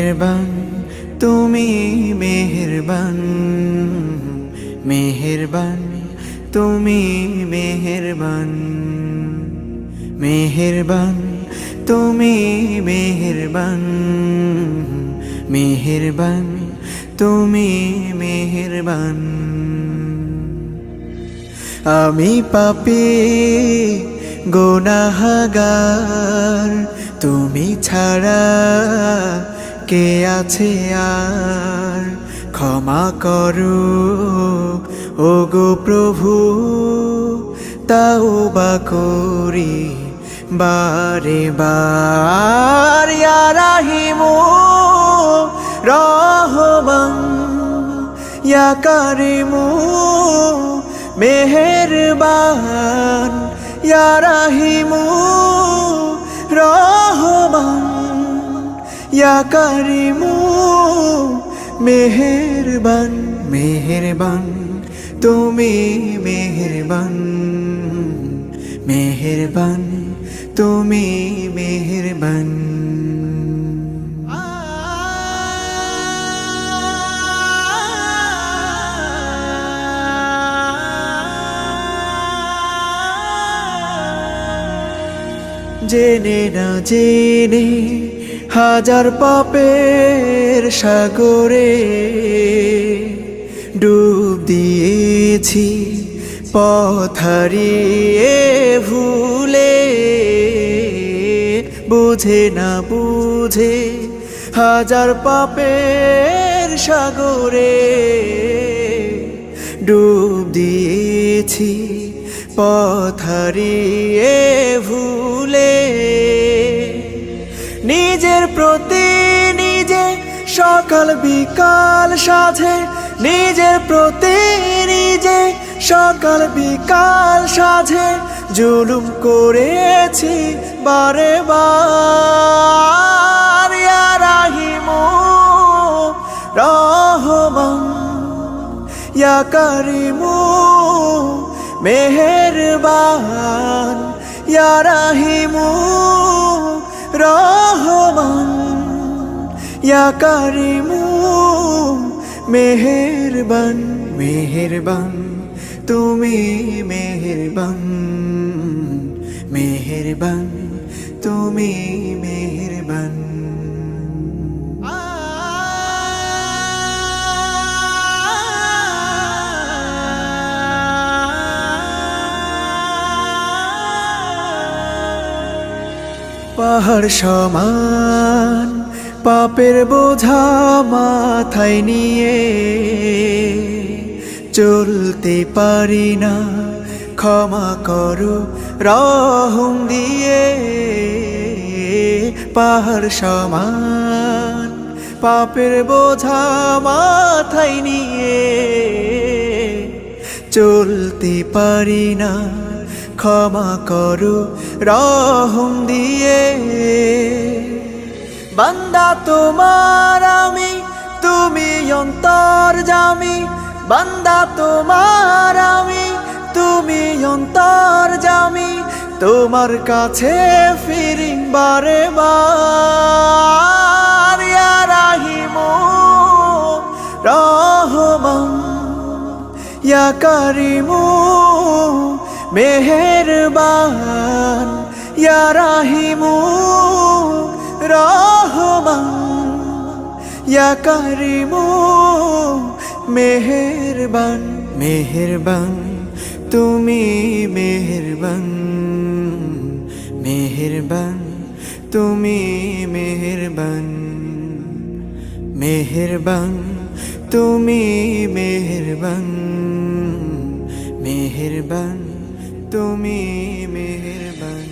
মেহেরবান তুমি মেহেরবান, মেহেরবান তুমি মেহেরবান, মেহেরবান তুমি মেহেরবান, মেহেরবান তুমি মেহেরবান। আমি পাপী গুনাহগার, তুমি ছাড়া কে আছে আর? ক্ষমা করো ওগো প্রভু, তাওবা করি বারে বার। ইয়া রাহিমু রহমান, ইয়া কারিমু মেহেরবান, ইয়া রাহিমু রহমান, ইয়া কারিমু মেহেরবান। মেহেরবান তুমি মেহেরবান, মেহেরবান তুমি মেহেরবান। জেনে না জেনে হাজার পাপের সাগরে ডুব দিয়েছি, পথ হারিয়ে ভুলে। বুঝে না বুঝে হাজার পাপের সাগরে ডুব দিয়েছি, পথ হারিয়ে ভুলে। নিজের প্রতি নিজে সকাল বিকাল সাধে, নিজের প্রতি নিজে সকাল বিকাল সাধে জুলুম করেছি বারে বার। ইয়া রাহিমু রহমান, ইয়া কারিমু মেহেরবান, ইয়া রাহিমু রহমান, ইয়া কারিমু মেহেরবান। মেহেরবান তুমি মেহেরবান, মেহেরবান তুমি মেহেরবান। পাহাড় সমান পাপের বোঝা মাথায় নিয়ে চলতে পারি না, ক্ষমা করো রহম দিয়ে। পাহাড় সমান পাপের বোঝা মাথায় নিয়ে চলতে পারি না, ক্ষমা করো রহম দিয়ে। বান্দা তোমার আমি, তুমি অন্তর্যামী। বান্দা তোমার আমি, তুমি অন্তর্যামী। তোমার কাছে ফিরি বারে বার। ইয়া রাহিমু রহমান, ইয়া কারিমু মেহেরবান, ইয়া রাহিমু রহমান, ইয়া কারিমু মেহেরবান। মেহেরবান তুমি মেহেরবান, মেহেরবান তুমি মেহেরবান, মেহেরবান তুমি মেহেরবান, মেহেরবান তুমি মেহেরবান।